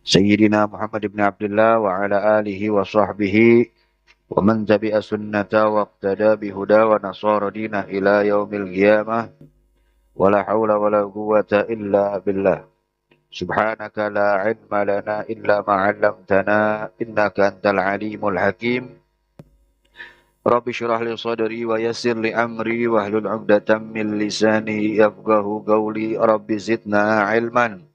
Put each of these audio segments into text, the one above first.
Sayyidina Muhammad ibn Abdullah wa ala alihi wa sahbihi wa man tabi'a sunnata wa iqtada bihuda wa nasara dinah ila yaumil qiyamah wa la hawla wa la quwwata illa billah. Subhanaka la ilma lana illa ma 'allamtana innaka antal alimul hakim. Rabbi shrah li sadri wa yassir li amri wahlul 'uqdatam min lisani yafqahu qawli. Rabbi zidna ilman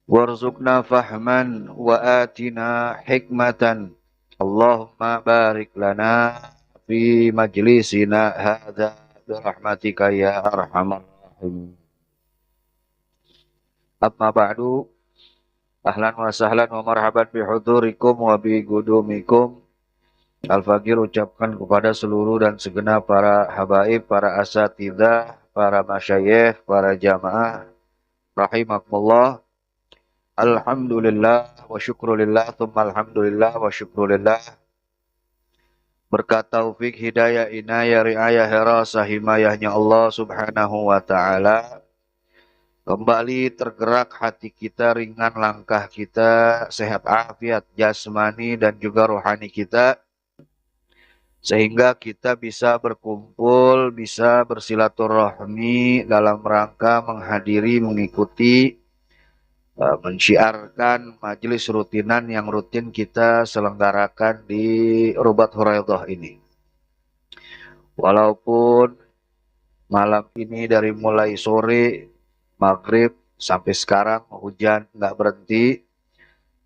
warzuqna fahman wa atina hikmatan. Allahumma barik lana fi majlisina hadza birahmatika ya arhamar rahimin. Amma ba'du, ahlan wa sahlan wa marhaban bi hudurikum wa bi gudumikum. Al-Fakir ucapkan kepada seluruh dan segenap para habaib, para asatidzah, para masyayikh, para jamaah rahimakumullah. Alhamdulillah wa syukrulillah, thumma alhamdulillah wa syukrulillah. Berkat taufik, hidayah, inayah, riayah, hirasah, himayahnya Allah subhanahu wa ta'ala. Kembali tergerak hati kita, ringan langkah kita, sehat afiat jasmani dan juga rohani kita. Sehingga kita bisa berkumpul, bisa bersilaturahmi dalam rangka menghadiri, mengikuti, mensyiarkan majelis rutinan yang rutin kita selenggarakan di Rubat Huraidah ini. Walaupun malam ini dari mulai sore, maghrib, sampai sekarang hujan nggak berhenti,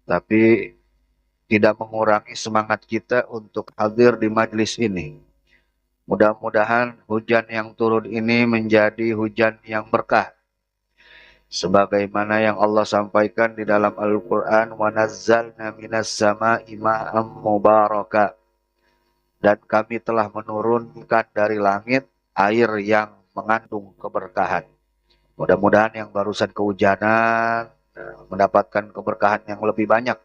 tapi tidak mengurangi semangat kita untuk hadir di majelis ini. Mudah-mudahan hujan yang turun ini menjadi hujan yang berkah. Sebagaimana yang Allah sampaikan di dalam Al-Quran, وَنَزَّلْنَا مِنَ السَّمَاءِ مَاءً مُبَارَكًا. Dan kami telah menurunkan dari langit air yang mengandung keberkahan. Mudah-mudahan yang barusan kehujanan mendapatkan keberkahan yang lebih banyak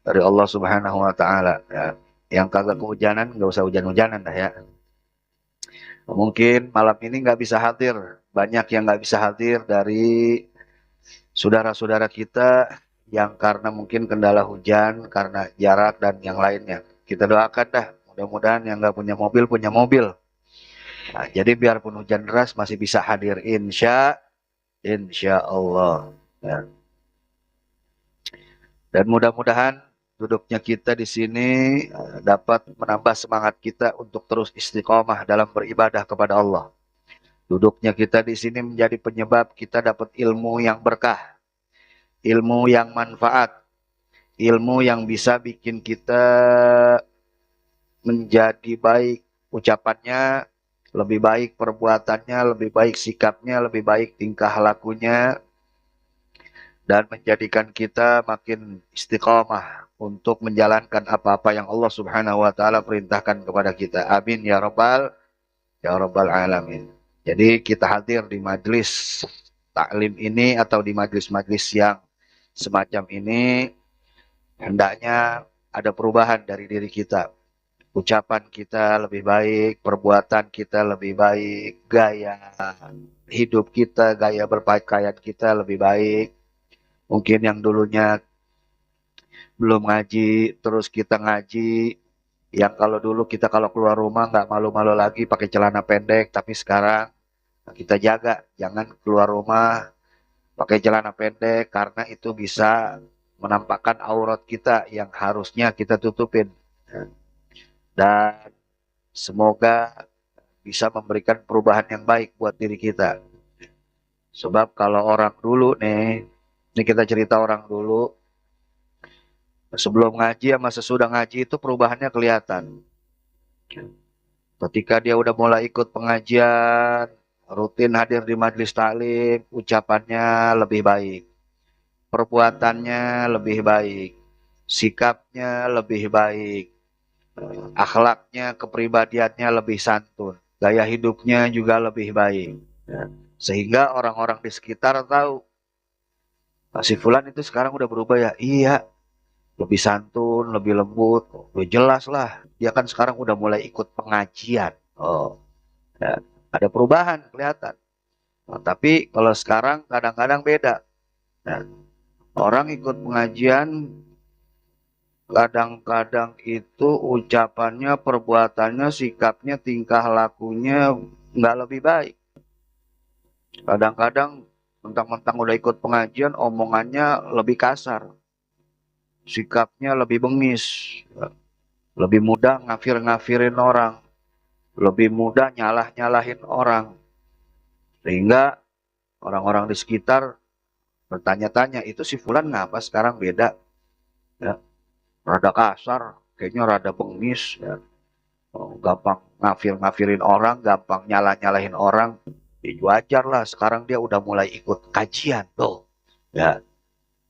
dari Allah Subhanahu wa Ta'ala. Ya. Yang kagak kehujanan, nggak usah hujan-hujanan dah ya. Mungkin malam ini nggak bisa hadir. Banyak yang nggak bisa hadir dari saudara-saudara kita yang karena mungkin kendala hujan, karena jarak dan yang lainnya. Kita doakan dah, mudah-mudahan yang nggak punya mobil, punya mobil. Nah, jadi biarpun hujan deras masih bisa hadir, insya Allah. Ya. Dan mudah-mudahan duduknya kita di sini dapat menambah semangat kita untuk terus istiqomah dalam beribadah kepada Allah. Duduknya kita di sini menjadi penyebab kita dapat ilmu yang berkah, ilmu yang manfaat, ilmu yang bisa bikin kita menjadi baik ucapannya, lebih baik perbuatannya, lebih baik sikapnya, lebih baik tingkah lakunya, dan menjadikan kita makin istiqamah untuk menjalankan apa-apa yang Allah Subhanahu wa Ta'ala perintahkan kepada kita. Amin ya Rabbal alamin. Jadi kita hadir di majelis taklim ini atau di majelis-majelis yang semacam ini, hendaknya ada perubahan dari diri kita. Ucapan kita lebih baik, perbuatan kita lebih baik, gaya hidup kita, gaya berpakaian kita lebih baik. Mungkin yang dulunya belum ngaji, terus kita ngaji. Yang kalau dulu kita kalau keluar rumah nggak malu-malu lagi pakai celana pendek, tapi sekarang kita jaga, jangan keluar rumah pakai celana pendek karena itu bisa menampakkan aurat kita yang harusnya kita tutupin. Dan semoga bisa memberikan perubahan yang baik buat diri kita. Sebab kalau orang dulu nih, ini kita cerita orang dulu, sebelum ngaji sama sesudah ngaji itu perubahannya kelihatan. Ketika dia udah mulai ikut pengajian, rutin hadir di majelis taklim, ucapannya lebih baik, perbuatannya lebih baik, sikapnya lebih baik, akhlaknya, kepribadiannya lebih santun, gaya hidupnya juga lebih baik. Sehingga orang-orang di sekitar tahu, Pak si Fulan itu sekarang udah berubah ya. Iya, lebih santun, lebih lembut. Udah jelas lah, dia kan sekarang udah mulai ikut pengajian. Oh, ya, ada perubahan kelihatan. Nah, tapi kalau sekarang kadang-kadang beda. Nah, Orang ikut pengajian kadang-kadang itu ucapannya, perbuatannya, sikapnya, tingkah lakunya nggak lebih baik. Kadang-kadang mentang-mentang udah ikut pengajian, omongannya lebih kasar, sikapnya lebih bengis, lebih mudah ngafir-ngafirin orang, lebih mudah nyalah-nyalahin orang. Sehingga orang-orang di sekitar bertanya-tanya, itu si Fulan ngapa sekarang beda? Ya, rada kasar, kayaknya rada bengis, ya. Oh, gampang ngafir-ngafirin orang, gampang nyalah-nyalahin orang. Ya, wajar lah, sekarang dia udah mulai ikut kajian tuh. Ya,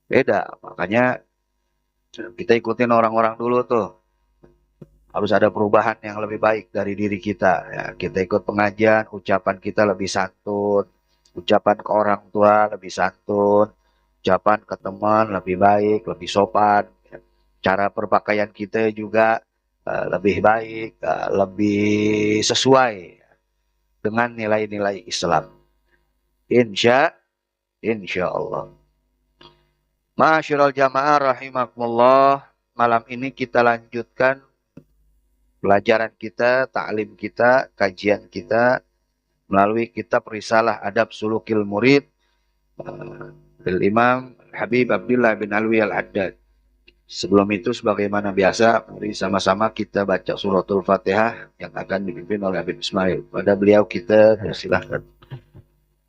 beda. Makanya kita ikutin orang-orang dulu tuh. Harus ada perubahan yang lebih baik dari diri kita. Ya, kita ikut pengajian, ucapan kita lebih santun. Ucapan ke orang tua lebih santun. Ucapan ke teman lebih baik, lebih sopan. Ya. Cara berpakaian kita juga lebih baik, lebih sesuai dengan nilai-nilai Islam. Insya, insya Allah. Ma'asyiral jamaah rahimakumullah. Malam ini kita lanjutkan pelajaran kita, ta'lim kita, kajian kita melalui kitab Risalah Adab Sulukil Murid del Imam Habib Abdullah bin Alwi Al-Haddad. Sebelum itu sebagaimana biasa, mari sama-sama kita baca suratul Fatihah yang akan dipimpin oleh Habib Ismail. Pada beliau kita persilahkan.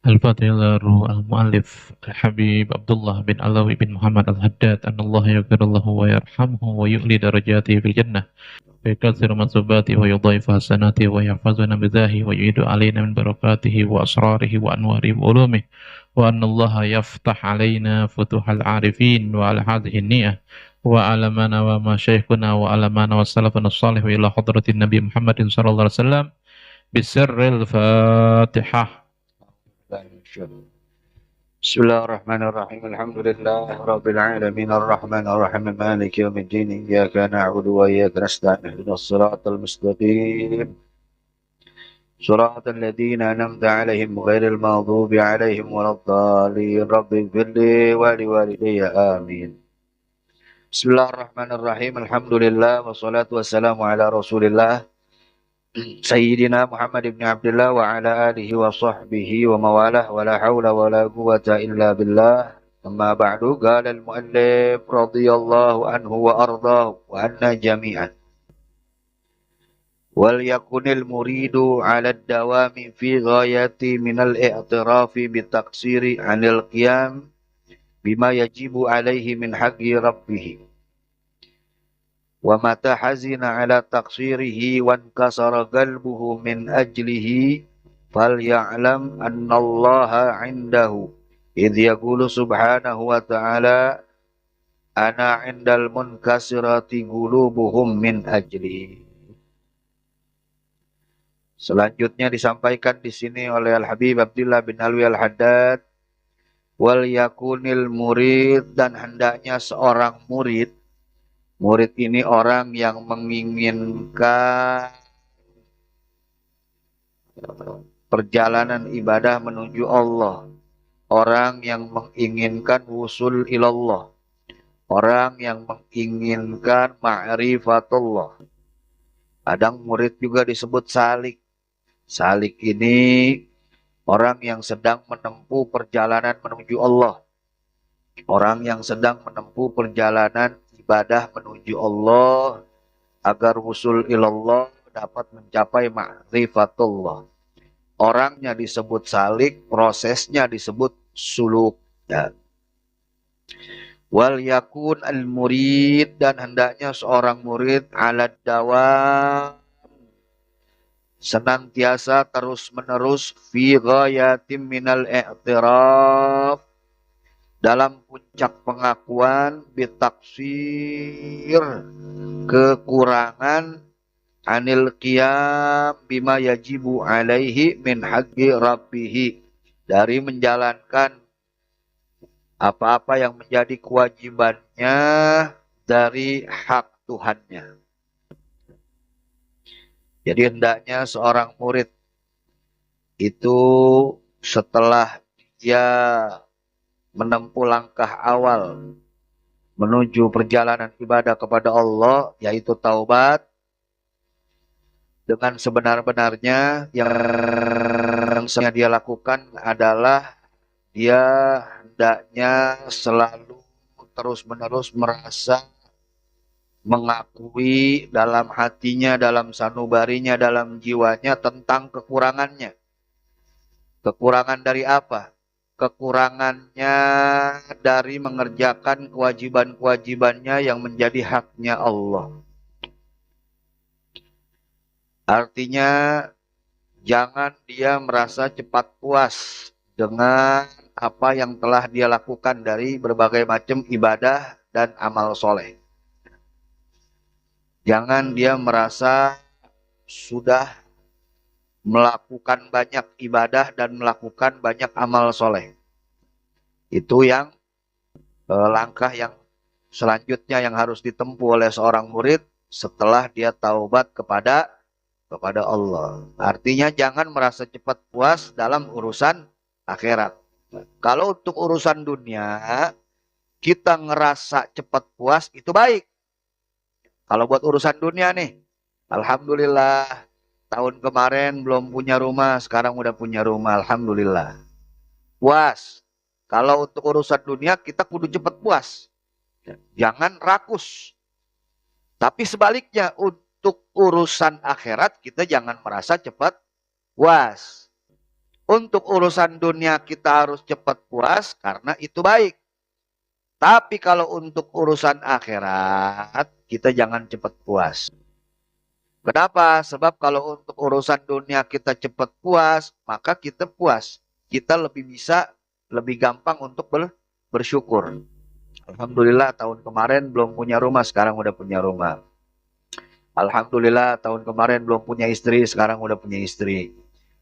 الفاتحة المؤلف الحبيب عبد الله بن علوي بن محمد الحداد أن الله يغفر له ويرحمه ويؤلي درجاته في الجنة ويكثر منصوباته ويضاعف حسناته ويحفظنا بذاه ويعيد علينا من بركاته وأسراره وأنواره وعلومه وأن الله يفتح علينا فتوح العارفين وعلى هذه النية وعلى ما نوى مشايخنا وعلى ما نوى سلفنا الصالح إلى حضرة النبي محمد صلى الله عليه وسلم بسر الفاتحة. بسم الله الرحمن الرحيم الحمد لله رب العالمين الرحمن الرحيم مالك يوم الدين إياك نعبد وإياك نستعين اهدنا الصراط المستقيم صراط الذين أنعمت عليهم غير المغضوب عليهم ولا الضالين رب اغفر لي ولوالدي آمين بسم الله الرحمن الرحيم الحمد لله والصلاة والسلام على رسول الله سيدنا محمد بن عبد الله وعلى آله وصحبه ومواله ولا حول ولا قوة إلا بالله أما بعد قال المؤلف رضي الله عنه وأرضاه وعنا جميعا وليكن المريد على الدوام في غاية من الاعتراف بالتقصير عن القيام بما يجب عليه من حق ربه ومتى حزن على تقصيره وانكسر قلبه من أجله فليعلم أن الله عنده إذ يقول سبحانه وتعالى أنا عند المنكسرة قلوبهم من أجلي. Selanjutnya disampaikan di sini oleh Al-Habib Abdullah bin Alwi Al-Haddad, wal yakunil murid, dan hendaknya seorang murid. Murid ini orang yang menginginkan perjalanan ibadah menuju Allah. Orang yang menginginkan wusul ilallah. Orang yang menginginkan ma'rifatullah. Kadang murid juga disebut salik. Salik ini orang yang sedang menempuh perjalanan menuju Allah. Orang yang sedang menempuh perjalanan ibadah menuju Allah agar wusul ilallah dapat mencapai ma'rifatullah. Orangnya disebut salik, prosesnya disebut suluk. Ya. Wal yakun al murid, dan hendaknya seorang murid ala dawam, senantiasa terus menerus fi ghayatim minal i'tiraf, dalam puncak pengakuan bitaksir, kekurangan, anil qiyam bima yajibu alaihi min haqqi rabbih, dari menjalankan apa-apa yang menjadi kewajibannya dari hak Tuhannya. Jadi hendaknya seorang murid itu setelah dia menempuh langkah awal menuju perjalanan ibadah kepada Allah, yaitu taubat, dengan sebenar-benarnya. Yang dia lakukan adalah dia hendaknya selalu terus-menerus merasa mengakui dalam hatinya, dalam sanubarinya, dalam jiwanya tentang kekurangannya. Kekurangan dari apa? Kekurangannya dari mengerjakan kewajiban-kewajibannya yang menjadi haknya Allah. Artinya, jangan dia merasa cepat puas dengan apa yang telah dia lakukan dari berbagai macam ibadah dan amal soleh. Jangan dia merasa sudah melakukan banyak ibadah dan melakukan banyak amal soleh. Itu yang langkah yang selanjutnya yang harus ditempuh oleh seorang murid setelah dia taubat kepada Allah. Artinya jangan merasa cepat puas dalam urusan akhirat. Kalau untuk urusan dunia, kita ngerasa cepat puas itu baik. Kalau buat urusan dunia nih, alhamdulillah, tahun kemarin belum punya rumah, sekarang udah punya rumah, alhamdulillah. Puas. Kalau untuk urusan dunia, kita kudu cepat puas. Jangan rakus. Tapi sebaliknya, untuk urusan akhirat, kita jangan merasa cepat puas. Untuk urusan dunia, kita harus cepat puas, karena itu baik. Tapi kalau untuk urusan akhirat, kita jangan cepat puas. Kenapa? Sebab kalau untuk urusan dunia kita cepat puas, maka kita puas. Kita lebih bisa, lebih gampang untuk bersyukur. Alhamdulillah tahun kemarin belum punya rumah, sekarang udah punya rumah. Alhamdulillah tahun kemarin belum punya istri, sekarang udah punya istri.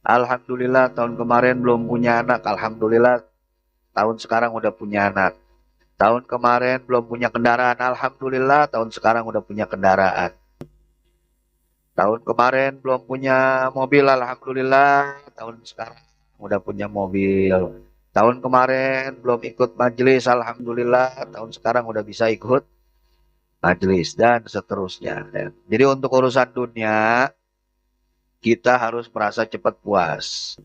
Alhamdulillah tahun kemarin belum punya anak, alhamdulillah tahun sekarang udah punya anak. Tahun kemarin belum punya kendaraan, alhamdulillah tahun sekarang udah punya kendaraan. Tahun kemarin belum punya mobil, alhamdulillah tahun sekarang udah punya mobil. Tahun kemarin belum ikut majelis, alhamdulillah tahun sekarang udah bisa ikut majelis, dan seterusnya. Jadi untuk urusan dunia kita harus merasa cepat puas.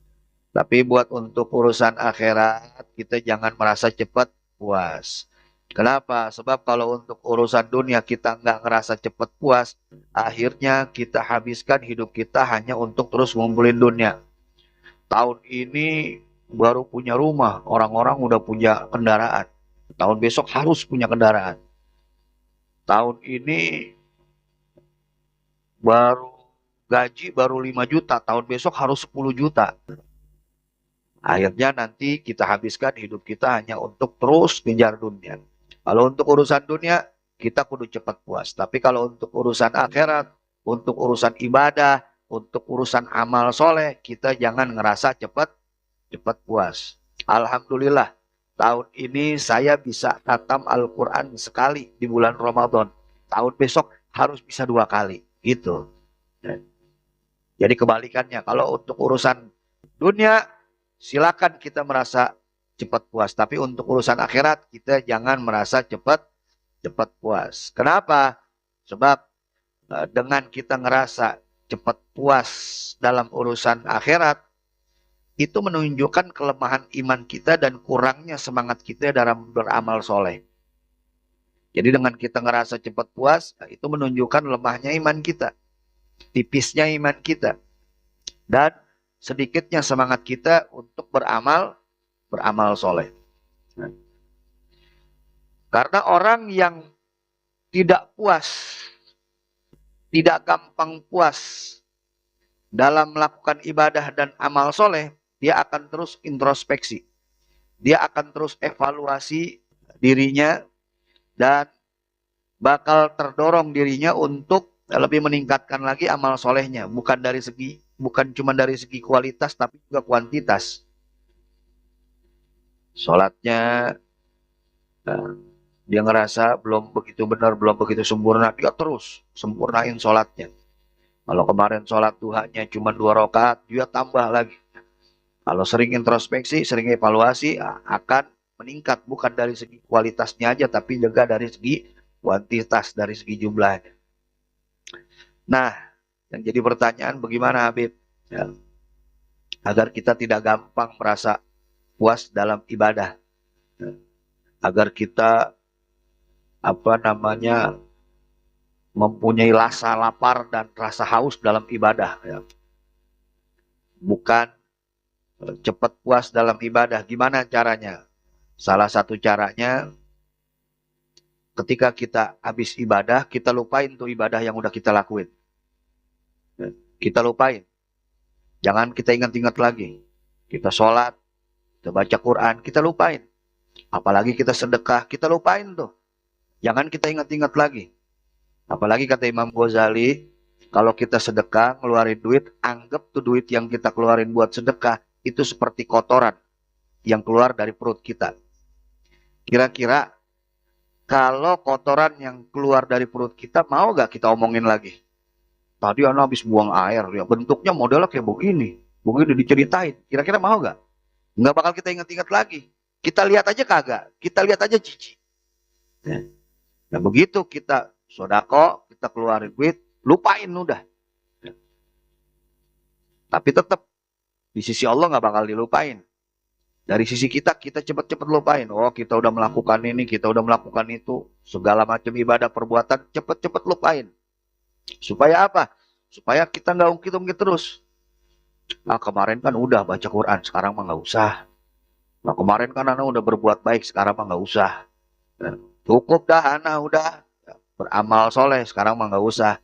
Tapi buat untuk urusan akhirat kita jangan merasa cepat puas. Kenapa? Sebab kalau untuk urusan dunia kita nggak ngerasa cepat puas, akhirnya kita habiskan hidup kita hanya untuk terus ngumpulin dunia. Tahun ini baru punya rumah, orang-orang udah punya kendaraan. Tahun besok harus punya kendaraan. Tahun ini baru gaji baru 5 juta, tahun besok harus 10 juta. Akhirnya nanti kita habiskan hidup kita hanya untuk terus kejar dunia. Kalau untuk urusan dunia, kita kudu cepat puas. Tapi kalau untuk urusan akhirat, untuk urusan ibadah, untuk urusan amal soleh, kita jangan ngerasa cepat puas. Alhamdulillah, tahun ini saya bisa khatam Al-Quran sekali di bulan Ramadan. Tahun besok harus bisa 2 kali. Gitu. Jadi kebalikannya, kalau untuk urusan dunia, silakan kita merasa cepat puas. Tapi untuk urusan akhirat, kita jangan merasa cepat puas. Kenapa? Sebab dengan kita ngerasa cepat puas dalam urusan akhirat, itu menunjukkan kelemahan iman kita dan kurangnya semangat kita dalam beramal soleh. Jadi dengan kita ngerasa cepat puas, itu menunjukkan lemahnya iman kita, tipisnya iman kita, dan sedikitnya semangat kita untuk beramal soleh. Karena orang yang tidak puas, tidak gampang puas dalam melakukan ibadah dan amal soleh, dia akan terus introspeksi. Dia akan terus evaluasi dirinya dan bakal terdorong dirinya untuk lebih meningkatkan lagi amal solehnya. Bukan cuma dari segi kualitas, tapi juga kuantitas. Sholatnya, dia ngerasa belum begitu benar, belum begitu sempurna, dia terus sempurnain sholatnya. Kalau kemarin sholat duhanya cuma 2 rakaat, dia tambah lagi. Kalau sering introspeksi, sering evaluasi, akan meningkat, bukan dari segi kualitasnya aja, tapi juga dari segi kuantitas, dari segi jumlahnya. Nah, yang jadi pertanyaan bagaimana Habib? Ya, agar kita tidak gampang merasa puas dalam ibadah. Ya, agar kita mempunyai rasa lapar dan rasa haus dalam ibadah. Ya. Bukan cepat puas dalam ibadah. Gimana caranya? Salah satu caranya, ketika kita habis ibadah, kita lupain tuh ibadah yang udah kita lakuin. Kita lupain. Jangan kita ingat-ingat lagi. Kita sholat, kita baca Quran, kita lupain. Apalagi kita sedekah, kita lupain tuh. Jangan kita ingat-ingat lagi. Apalagi kata Imam Ghazali, kalau kita sedekah, ngeluarin duit, anggap tuh duit yang kita keluarin buat sedekah, itu seperti kotoran yang keluar dari perut kita. Kira-kira kalau kotoran yang keluar dari perut kita, mau gak kita omongin lagi? Tadi anak habis buang air, ya bentuknya modelnya kayak begini diceritain. Kira-kira mau gak? Nggak bakal kita ingat-ingat lagi. Kita lihat aja kagak, kita lihat aja jijik. Ya. Nah begitu kita sodako, kita keluarin duit, lupain udah. Ya. Tapi tetap di sisi Allah nggak bakal dilupain. Dari sisi kita cepet-cepet lupain. Oh kita udah melakukan ini, kita udah melakukan itu. Segala macam ibadah perbuatan cepet-cepet lupain. Supaya apa? Supaya kita nggak ungkit-ungkit terus. Nah kemarin kan udah baca Quran, sekarang mah nggak usah. Nah kemarin kan anak udah berbuat baik, sekarang mah nggak usah. Nah, cukup dah anak udah beramal soleh, sekarang mah nggak usah.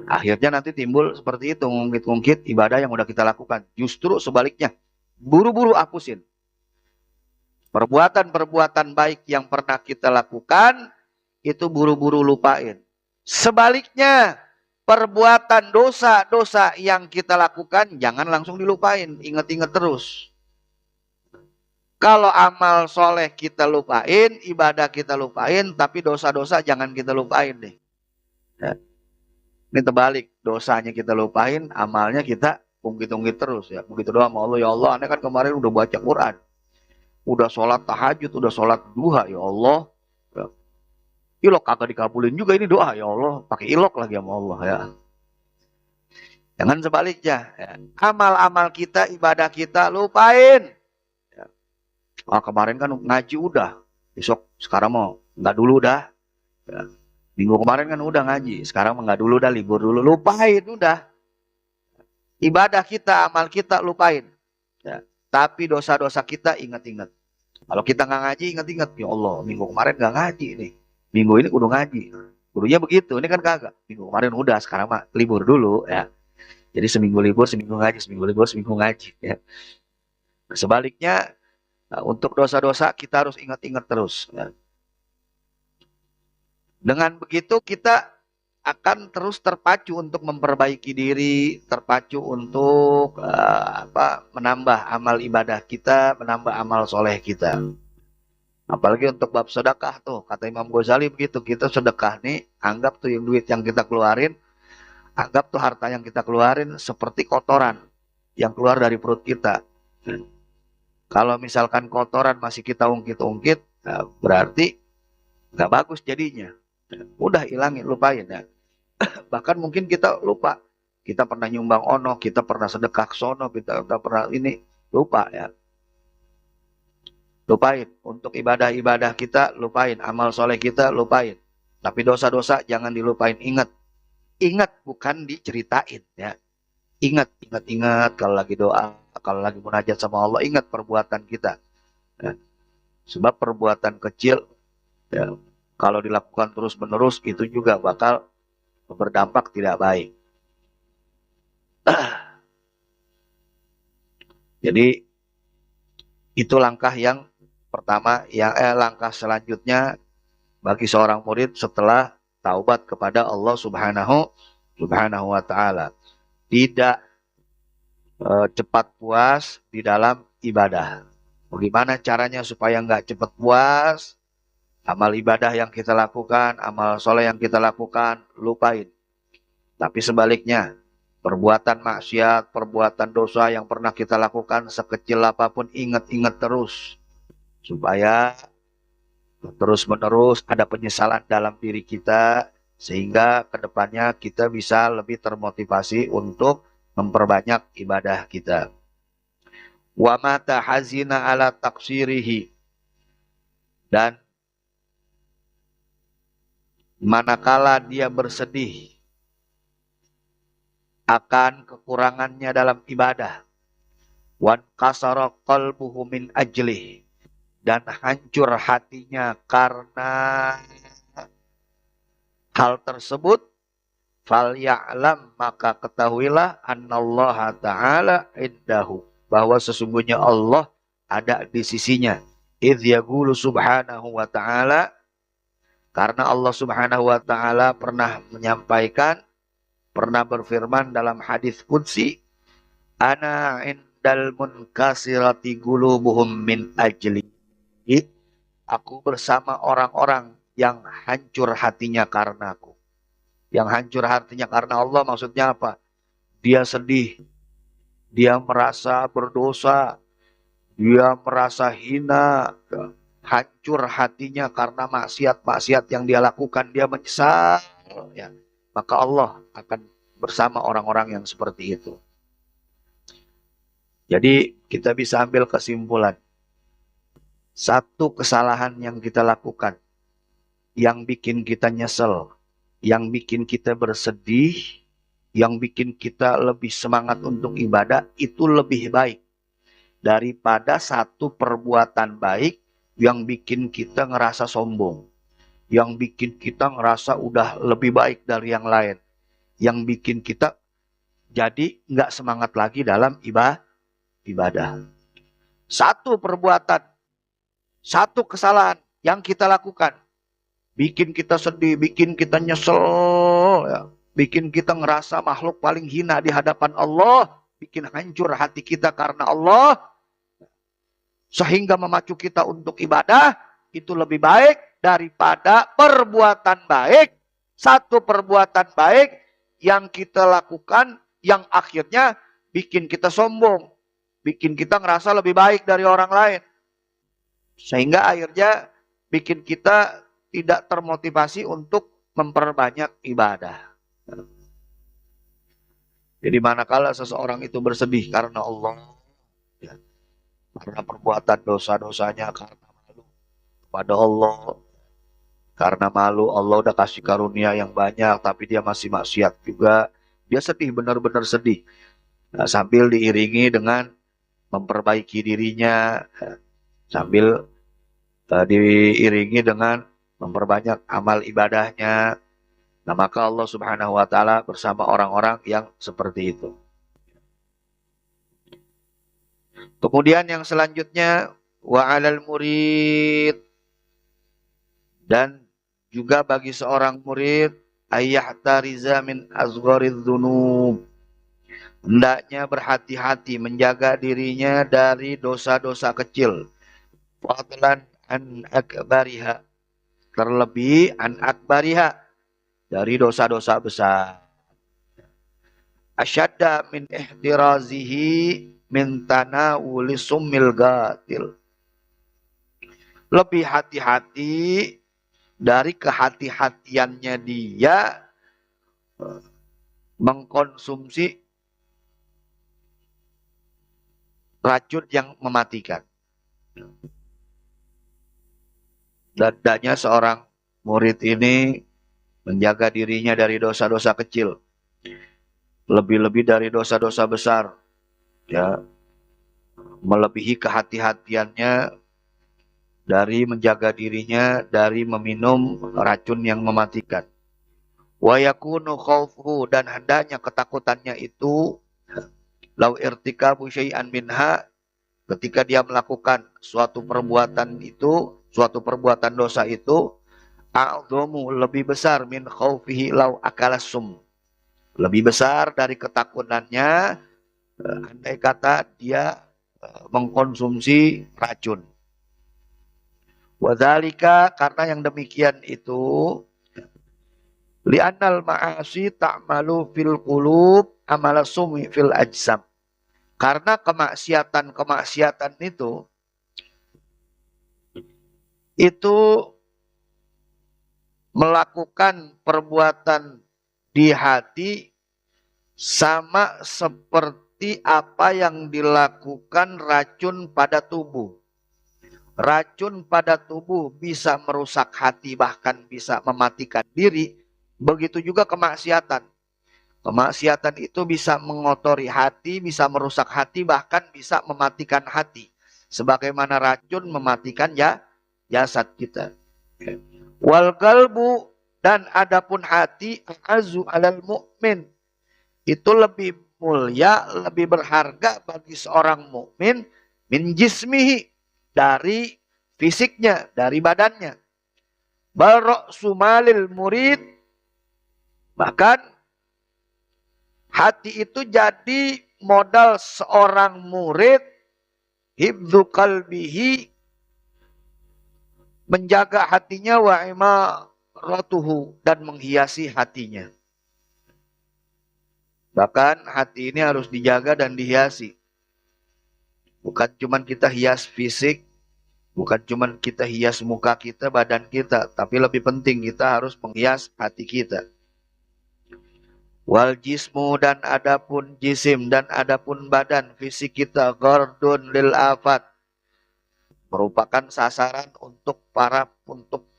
Akhirnya nanti timbul seperti itu, ngungkit-ngungkit ibadah yang udah kita lakukan. Justru sebaliknya, buru-buru hapusin. Perbuatan-perbuatan baik yang pernah kita lakukan, itu buru-buru lupain. Sebaliknya, perbuatan dosa-dosa yang kita lakukan, jangan langsung dilupain, ingat-ingat terus. Kalau amal soleh kita lupain, ibadah kita lupain, tapi dosa-dosa jangan kita lupain deh. Ya. Ini terbalik, dosanya kita lupain, amalnya kita ungkit-ungkit terus ya. Begitu doang sama Allah, ya Allah, aneh kan kemarin udah baca Quran, udah sholat tahajud, udah sholat duha, ya Allah. Ya. Ilok kagak dikabulin juga ini doa, ya Allah, pakai ilok lagi sama Allah ya. Jangan sebaliknya, ya. Amal-amal kita, ibadah kita lupain. Ya. Ah, kemarin kan ngaji udah, besok sekarang mau nggak dulu dah. Ya. Minggu kemarin kan udah ngaji, sekarang nggak dulu dah, libur dulu, lupain udah. Ibadah kita, amal kita lupain. Ya. Tapi dosa-dosa kita ingat-ingat. Kalau kita nggak ngaji, ingat-ingat, ya Allah, minggu kemarin nggak ngaji nih, minggu ini kudu ngaji. Kudunya begitu, ini kan kagak. Minggu kemarin udah, sekarang mah libur dulu ya. Jadi seminggu libur, seminggu ngaji, seminggu libur, seminggu ngaji. Ya. Sebaliknya, untuk dosa-dosa kita harus ingat-ingat terus. Ya. Dengan begitu kita akan terus terpacu untuk memperbaiki diri, terpacu untuk menambah amal ibadah kita, menambah amal soleh kita. Apalagi untuk bab sedekah tuh, kata Imam Ghazali begitu, kita sedekah nih, anggap tuh yang duit yang kita keluarin, anggap tuh harta yang kita keluarin seperti kotoran yang keluar dari perut kita. Kalau misalkan kotoran masih kita ungkit-ungkit, berarti nggak bagus jadinya. Udah hilangin, lupain ya. Bahkan mungkin kita lupa, kita pernah nyumbang ono, kita pernah sedekah sono, kita pernah ini, lupa ya. Lupain, untuk ibadah-ibadah kita lupain, amal soleh kita lupain. Tapi dosa-dosa jangan dilupain, ingat. Ingat bukan diceritain ya. Ingat kalau lagi doa, kalau lagi munajat sama Allah, ingat perbuatan kita. Ya. Sebab perbuatan kecil ya, kalau dilakukan terus-menerus itu juga bakal berdampak tidak baik. Jadi itu langkah yang pertama, langkah selanjutnya bagi seorang murid setelah taubat kepada Allah Subhanahu wa taala. Tidak cepat puas di dalam ibadah. Bagaimana caranya supaya nggak cepat puas? Amal ibadah yang kita lakukan, amal soleh yang kita lakukan, lupain. Tapi sebaliknya, perbuatan maksiat, perbuatan dosa yang pernah kita lakukan sekecil apapun, ingat-ingat terus. supaya terus-menerus ada penyesalan dalam diri kita, sehingga kedepannya kita bisa lebih termotivasi untuk memperbanyak ibadah kita. Wa mata hazina ala taksirihi, dan manakala dia bersedih akan kekurangannya dalam ibadah, wan kasara qalbuhu min ajlih, dan hancur hatinya karena hal tersebut, fal ya'lam, maka ketahuilah annallaha ta'ala indahu, bahwa sesungguhnya Allah ada di sisinya. Idh yaqulu subhanahu wa ta'ala, karena Allah subhanahu wa ta'ala pernah menyampaikan, pernah berfirman dalam hadis qudsi, ana indal munkasirati qulubuhum min ajli, aku bersama orang-orang yang hancur hatinya karena aku. Yang hancur hatinya karena Allah maksudnya apa? Dia sedih, dia merasa berdosa, dia merasa hina, hancur hatinya karena maksiat-maksiat yang dia lakukan, dia menyesal, ya. Maka Allah akan bersama orang-orang yang seperti itu. Jadi kita bisa ambil kesimpulan, satu kesalahan yang kita lakukan, yang bikin kita nyesel, yang bikin kita bersedih, yang bikin kita lebih semangat untuk ibadah, itu lebih baik daripada satu perbuatan baik yang bikin kita ngerasa sombong, yang bikin kita ngerasa udah lebih baik dari yang lain, yang bikin kita jadi nggak semangat lagi dalam ibadah. Satu perbuatan, satu kesalahan yang kita lakukan, bikin kita sedih, bikin kita nyesel, ya. Bikin kita ngerasa makhluk paling hina di hadapan Allah, bikin hancur hati kita karena Allah, sehingga memacu kita untuk ibadah, itu lebih baik daripada perbuatan baik, satu perbuatan baik yang kita lakukan yang akhirnya bikin kita sombong, bikin kita ngerasa lebih baik dari orang lain, sehingga akhirnya bikin kita tidak termotivasi untuk memperbanyak ibadah. Jadi manakala seseorang itu bersedih karena Allah, ya, karena perbuatan dosa-dosanya, karena malu kepada Allah, karena malu Allah udah kasih karunia yang banyak, tapi dia masih maksiat juga, dia sedih, benar-benar sedih. Nah, sambil diiringi dengan memperbaiki dirinya, sambil diiringi dengan memperbanyak amal ibadahnya. Nah, maka Allah subhanahu wa ta'ala bersama orang-orang yang seperti itu. Kemudian yang selanjutnya, wa 'alal murid, dan juga bagi seorang murid, ayyahtariza min azghariz dzunub, hendaknya berhati-hati menjaga dirinya dari dosa-dosa kecil, fadlan an akbariha, terlebih an akbariha, dari dosa-dosa besar. Asyadda min ihtirazihi min tanawuli summil gatil, lebih hati-hati dari kehati-hatiannya dia mengkonsumsi racun yang mematikan. Dadanya seorang murid ini menjaga dirinya dari dosa-dosa kecil, lebih-lebih dari dosa-dosa besar, ya, melebihi kehati-hatiannya dari menjaga dirinya dari meminum racun yang mematikan. Wa yakunu khaufuhu, dan hendaknya ketakutannya itu, lau irtikabu syai'an minha, ketika dia melakukan suatu perbuatan itu, suatu perbuatan dosa itu, a'dhamu, lebih besar, min khaufihi lau akalasum, lebih besar dari ketakutannya andai kata dia mengkonsumsi racun. Wadzalika, karena yang demikian itu, li'annal ma'asi ta'malu fil qulub amala sumi fil ajsam, karena kemaksiatan-kemaksiatan itu itu melakukan perbuatan di hati sama seperti apa yang dilakukan racun pada tubuh. Racun pada tubuh bisa merusak hati, bahkan bisa mematikan diri. Begitu juga kemaksiatan. Kemaksiatan itu bisa mengotori hati, bisa merusak hati, bahkan bisa mematikan hati. Sebagaimana racun mematikan jasad kita. Wal qalbu, dan adapun hati, azu alal mu'min, itu lebih mulia, lebih berharga bagi seorang mukmin min jismihi, dari fisiknya, dari badannya. Bal ra'su malil murid, bahkan hati itu jadi modal seorang murid, hibdu qalbihi, menjaga hatinya, wa imaratuhu, dan menghiasi hatinya. Bahkan hati ini harus dijaga dan dihiasi. Bukan cuma kita hias fisik, bukan cuma kita hias muka kita, badan kita, tapi lebih penting kita harus menghias hati kita. Wal jismu, dan adapun jisim, dan adapun badan fisik kita, gordun lil afat, merupakan sasaran untuk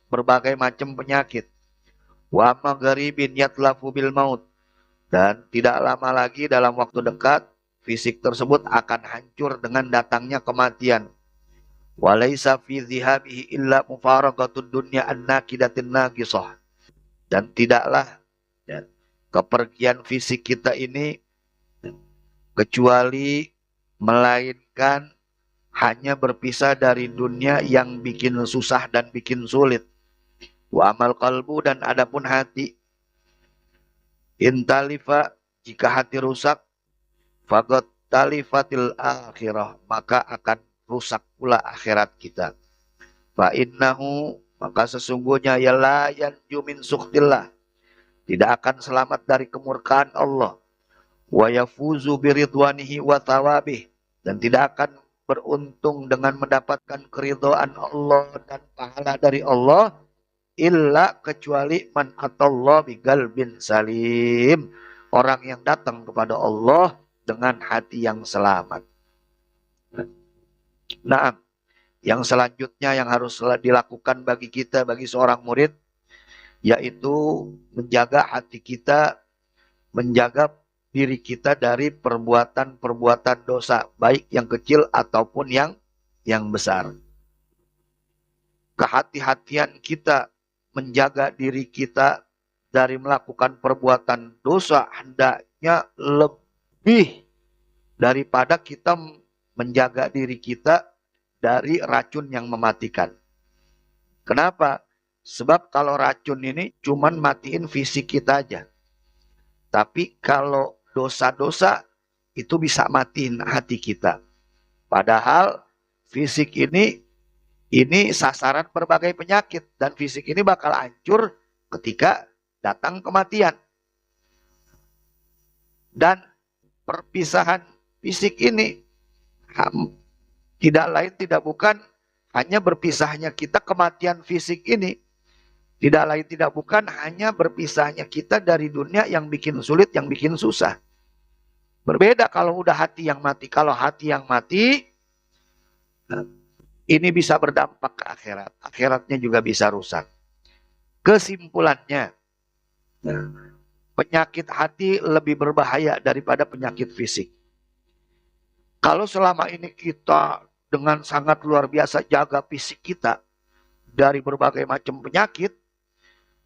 berbagai macam penyakit. Wa magharibin yatlafu bil maut, dan tidak lama lagi dalam waktu dekat fisik tersebut akan hancur dengan datangnya kematian. Walaysa fi dhihabihi illa mufaraqatud dunya an-naqidatin naqisah, dan tidaklah kepergian fisik kita ini kecuali melainkan hanya berpisah dari dunia yang bikin susah dan bikin sulit. Wa amal qalbu, dan adapun hati, intalifa, jika hati rusak, faqad talifatil akhirah, maka akan rusak pula akhirat kita. Fa innahu, maka sesungguhnya ya la yanju min sukhtillah, tidak akan selamat dari kemurkaan Allah. Wa yafuzu biridwanihi wa thawabih, dan tidak akan beruntung dengan mendapatkan keridhaan Allah dan pahala dari Allah, illa, kecuali man atallah biqalbin salim, orang yang datang kepada Allah dengan hati yang selamat. Nah, yang selanjutnya yang harus dilakukan bagi kita, bagi seorang murid, yaitu menjaga hati kita, menjaga diri kita dari perbuatan-perbuatan dosa, baik yang kecil ataupun yang besar. Kehati-hatian kita menjaga diri kita dari melakukan perbuatan dosa hendaknya lebih daripada kita menjaga diri kita dari racun yang mematikan. Kenapa? Sebab kalau racun ini cuman matiin fisik kita aja. Tapi kalau dosa-dosa itu bisa matiin hati kita. Padahal fisik ini sasaran berbagai penyakit, dan fisik ini bakal hancur ketika datang kematian. Dan perpisahan fisik ini tidak lain tidak bukan hanya berpisahnya kita, kematian fisik ini tidak lain tidak bukan hanya berpisahnya kita dari dunia yang bikin sulit, yang bikin susah. Berbeda kalau udah hati yang mati. Kalau hati yang mati, ini bisa berdampak ke akhirat. Akhiratnya juga bisa rusak. Kesimpulannya, penyakit hati lebih berbahaya daripada penyakit fisik. Kalau selama ini kita dengan sangat luar biasa jaga fisik kita dari berbagai macam penyakit,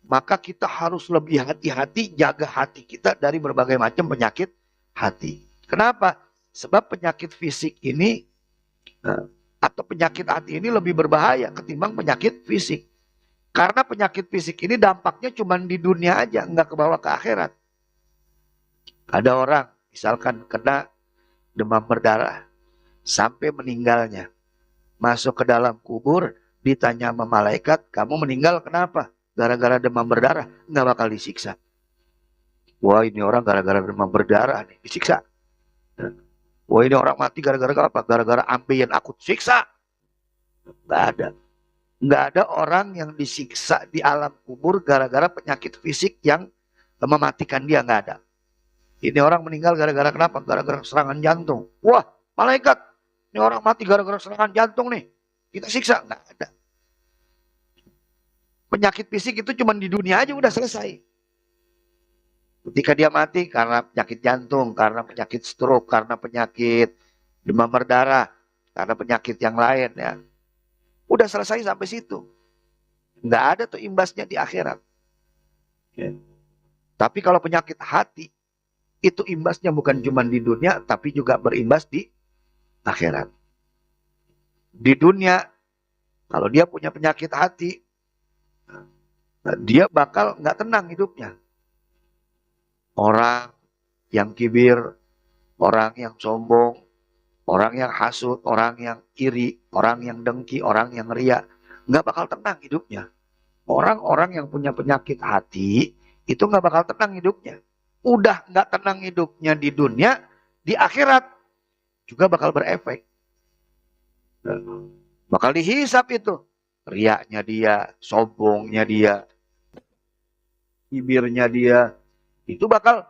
maka kita harus lebih hati-hati jaga hati kita dari berbagai macam penyakit hati. Kenapa? Sebab penyakit fisik ini atau penyakit hati ini lebih berbahaya ketimbang penyakit fisik. Karena penyakit fisik ini dampaknya cuma di dunia aja, nggak kebawa ke akhirat. Ada orang misalkan kena demam berdarah sampai meninggalnya, masuk ke dalam kubur, ditanya sama malaikat, kamu meninggal kenapa? Gara-gara demam berdarah, nggak bakal disiksa. Wah, ini orang gara-gara demam berdarah nih, disiksa. Wah, ini orang mati gara-gara apa? Gara-gara ambeien akut, siksa. Nggak ada. Nggak ada orang yang disiksa di alam kubur gara-gara penyakit fisik yang mematikan dia, nggak ada. Ini orang meninggal gara-gara kenapa? Gara-gara serangan jantung. Wah, malaikat, ini orang mati gara-gara serangan jantung nih. Kita siksa, nggak ada. Penyakit fisik itu cuma di dunia aja udah selesai. Ketika dia mati karena penyakit jantung, karena penyakit stroke, karena penyakit demam berdarah, karena penyakit yang lain ya. Udah selesai sampai situ. Nggak ada tuh imbasnya di akhirat. Ya. Tapi kalau penyakit hati, itu imbasnya bukan cuma di dunia, tapi juga berimbas di akhirat. Di dunia, kalau dia punya penyakit hati, dia bakal nggak tenang hidupnya. Orang yang kibir, orang yang sombong, orang yang hasut, orang yang iri, orang yang dengki, orang yang ria, nggak bakal tenang hidupnya. Orang-orang yang punya penyakit hati, itu nggak bakal tenang hidupnya. Udah nggak tenang hidupnya di dunia, di akhirat juga bakal berefek. Bakal dihisap itu. Riaknya dia, sombongnya dia, kibirnya dia, itu bakal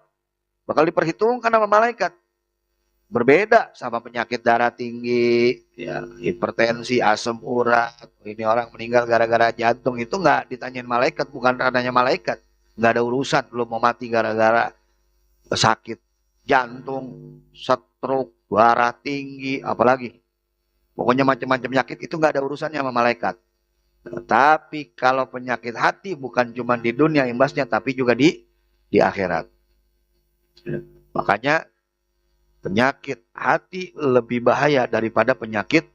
diperhitungkan sama malaikat. Berbeda sama penyakit darah tinggi, ya, hipertensi, asam urat. Ini orang meninggal gara-gara jantung, itu nggak ditanyain malaikat, bukan ranahnya malaikat. Nggak ada urusan lo mau mati gara-gara sakit jantung, stroke, darah tinggi, apalagi. Pokoknya macam-macam penyakit itu nggak ada urusannya sama malaikat. Tapi kalau penyakit hati bukan cuma di dunia imbasnya, tapi juga di akhirat. Makanya penyakit hati lebih bahaya daripada penyakit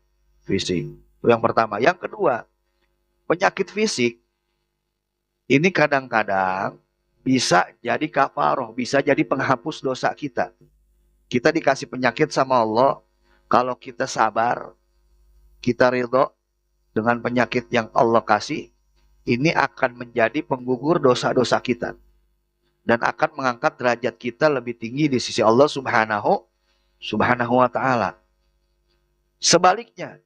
fisik. Itu yang pertama. Yang kedua, penyakit fisik ini kadang-kadang bisa jadi kafaroh, bisa jadi penghapus dosa kita. Kita dikasih penyakit sama Allah, kalau kita sabar, kita ridho dengan penyakit yang Allah kasih, ini akan menjadi penggugur dosa-dosa kita. Dan akan mengangkat derajat kita lebih tinggi di sisi Allah subhanahu wa ta'ala. Sebaliknya,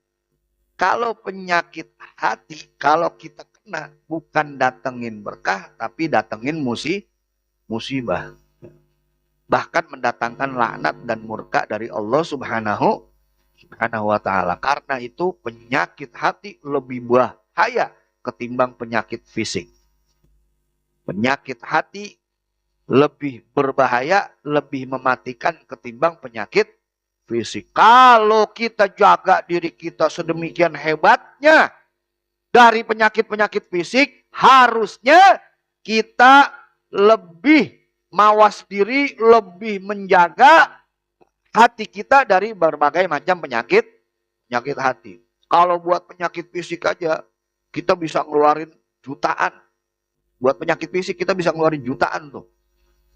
kalau penyakit hati, kalau kita kena, bukan datengin berkah, tapi datengin musibah. Bahkan mendatangkan laknat dan murka dari Allah subhanahu wa ta'ala. Karena itu penyakit hati lebih bahaya ketimbang penyakit fisik. Penyakit hati lebih berbahaya, lebih mematikan ketimbang penyakit fisik. Kalau kita jaga diri kita sedemikian hebatnya dari penyakit-penyakit fisik, harusnya kita lebih mawas diri, lebih menjaga hati kita dari berbagai macam penyakit hati. Kalau buat penyakit fisik aja, kita bisa ngeluarin jutaan. Buat penyakit fisik kita bisa ngeluarin jutaan tuh.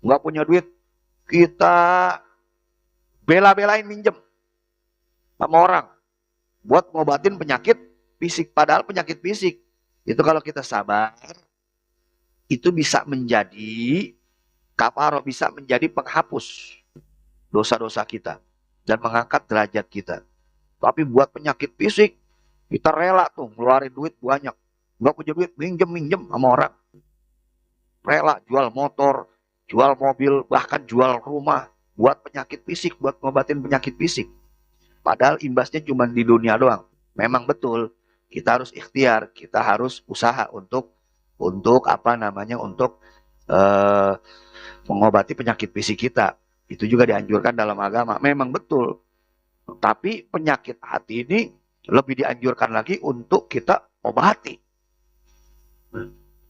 Nggak punya duit, kita bela-belain minjem sama orang buat ngobatin penyakit fisik. Padahal penyakit fisik itu kalau kita sabar, itu bisa menjadi kafaroh, bisa menjadi penghapus dosa-dosa kita dan mengangkat derajat kita. Tapi buat penyakit fisik, kita rela tuh ngeluarin duit banyak. Nggak punya duit, minjem sama orang. Rela jual motor, jual mobil, bahkan jual rumah buat penyakit fisik, buat ngobatin penyakit fisik. Padahal imbasnya cuma di dunia doang. Memang betul, kita harus ikhtiar, kita harus usaha untuk mengobati penyakit fisik kita. Itu juga dianjurkan dalam agama. Memang betul. Tapi penyakit hati ini lebih dianjurkan lagi untuk kita obati.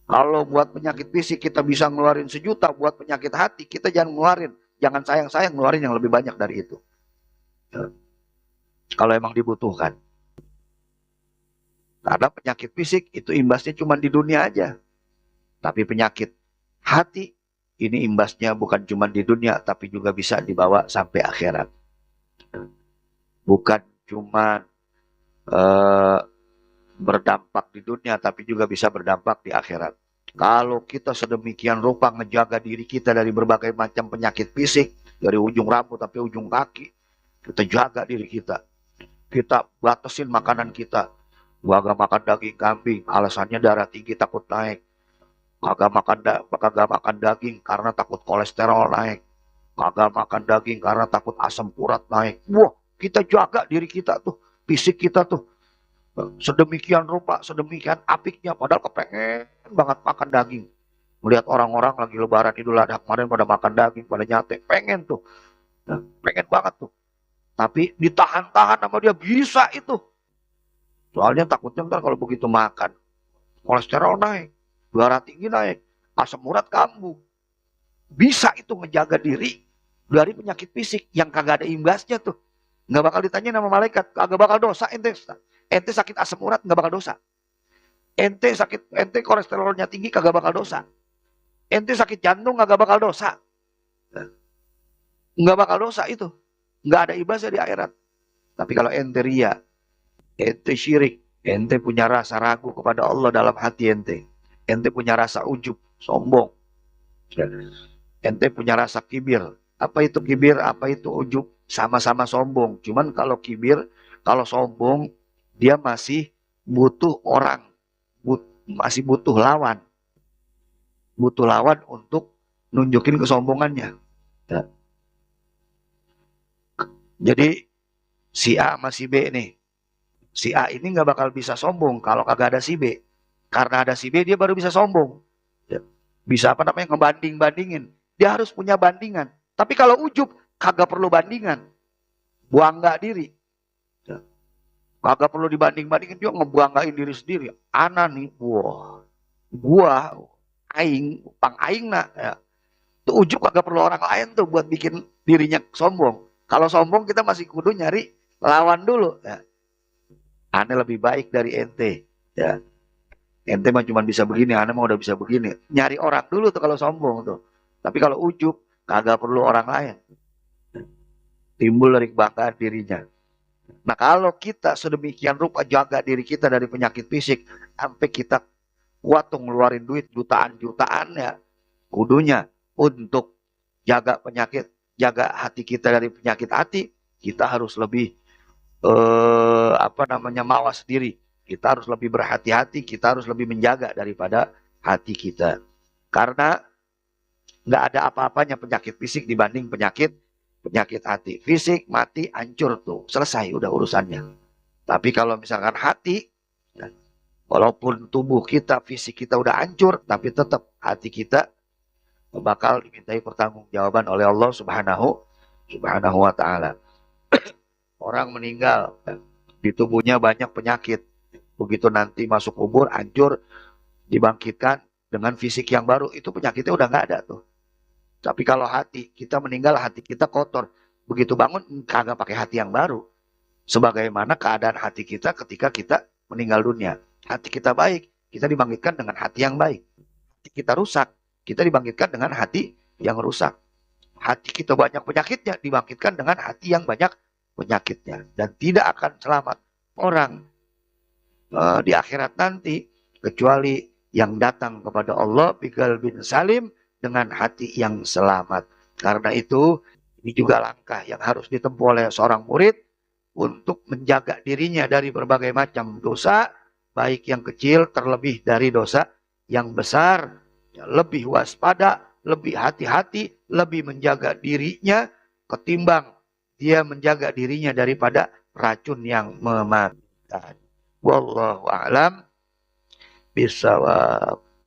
Kalau buat penyakit fisik kita bisa ngeluarin 1 juta, buat penyakit hati kita jangan ngeluarin. Jangan sayang-sayang ngeluarin yang lebih banyak dari itu. Kalau emang dibutuhkan. Karena penyakit fisik itu imbasnya cuma di dunia aja. Tapi penyakit hati ini imbasnya bukan cuma di dunia, tapi juga bisa dibawa sampai akhirat. Bukan cuma berdampak di dunia, tapi juga bisa berdampak di akhirat. Kalau kita sedemikian rupa ngejaga diri kita dari berbagai macam penyakit fisik, dari ujung rambut sampai ujung kaki, kita jaga diri kita. Kita batasin makanan kita, Gua gak makan daging kambing, alasannya darah tinggi takut naik. Kagak makan daging karena takut kolesterol naik. Kagak makan daging karena takut asam urat naik. Wah, kita jaga diri kita tuh, fisik kita tuh. Sedemikian rupa, sedemikian apiknya, padahal kepengen banget makan daging. Melihat orang-orang lagi lebaran Idul Adha kemarin pada makan daging, pada nyate, pengen tuh. Nah, pengen banget tuh. Tapi ditahan-tahan sama dia, bisa itu. Soalnya takutnya ntar kalau begitu makan, kolesterol naik, darah tinggi naik, asam urat kambuh. Bisa itu menjaga diri dari penyakit fisik yang kagak ada imbasnya tuh. Nggak bakal ditanya nama malaikat, kagak bakal dosa ente. Ente sakit asam urat nggak bakal dosa. Ente kolesterolnya tinggi kagak bakal dosa. Ente sakit jantung kagak bakal dosa. Nggak bakal dosa itu. Nggak ada imbasnya di akhirat. Tapi kalau ente ria, ente syirik, ente punya rasa ragu kepada Allah dalam hati ente. Ente punya rasa ujub, sombong. Ente punya rasa kibir. Apa itu kibir? Apa itu ujub? Sama-sama sombong. Cuman kalau kibir, kalau sombong, dia masih butuh orang. Masih butuh lawan. Butuh lawan untuk nunjukin kesombongannya. Ya. Jadi si A sama si B nih. Si A ini nggak bakal bisa sombong kalau kagak ada si B. Karena ada si B dia baru bisa sombong. Ya. Bisa apa namanya ngebanding-bandingin. Dia harus punya bandingan. Tapi kalau ujub kagak perlu bandingan. Bangga diri. Ya. Kagak perlu dibanding-bandingin, dia ngebanggain diri sendiri. Ana nih, wah. Gua aing, pang aing nak. Ya. Itu ujub kagak perlu orang lain tuh buat bikin dirinya sombong. Kalau sombong kita masih kudu nyari lawan dulu. Ya. Ane lebih baik dari ente. Ya. Ente mah cuma bisa begini, ane mah udah bisa begini. Nyari orang dulu tuh kalau sombong tuh. Tapi kalau ujub, kagak perlu orang lain. Timbul dari kebanggaan dirinya. Nah kalau kita sedemikian rupa jaga diri kita dari penyakit fisik, sampai kita kuat tuh ngeluarin duit jutaan-jutaan ya, kudunya untuk jaga penyakit, jaga hati kita dari penyakit hati, kita harus lebih mawas diri. Kita harus lebih berhati-hati, kita harus lebih menjaga daripada hati kita. Karena nggak ada apa-apanya penyakit fisik dibanding penyakit hati. Fisik mati hancur tuh, selesai udah urusannya. Tapi kalau misalkan hati, walaupun tubuh kita, fisik kita udah hancur, tapi tetap hati kita bakal dimintai pertanggungjawaban oleh Allah Subhanahu wa Ta'ala. Orang meninggal, di tubuhnya banyak penyakit. Begitu nanti masuk kubur, hancur, dibangkitkan dengan fisik yang baru, itu penyakitnya udah nggak ada tuh. Tapi kalau hati, kita meninggal, hati kita kotor. Begitu bangun, kagak pakai hati yang baru. Sebagaimana keadaan hati kita ketika kita meninggal dunia. Hati kita baik, kita dibangkitkan dengan hati yang baik. Hati kita rusak, kita dibangkitkan dengan hati yang rusak. Hati kita banyak penyakitnya, dibangkitkan dengan hati yang banyak penyakitnya. Dan tidak akan selamat orang di akhirat nanti, kecuali yang datang kepada Allah biqal bin salim, dengan hati yang selamat. Karena itu, ini juga langkah yang harus ditempuh oleh seorang murid untuk menjaga dirinya dari berbagai macam dosa, baik yang kecil terlebih dari dosa yang besar. Lebih waspada, lebih hati-hati, lebih menjaga dirinya ketimbang dia menjaga dirinya daripada racun yang mematikan. Wallahu a'lam bishawab.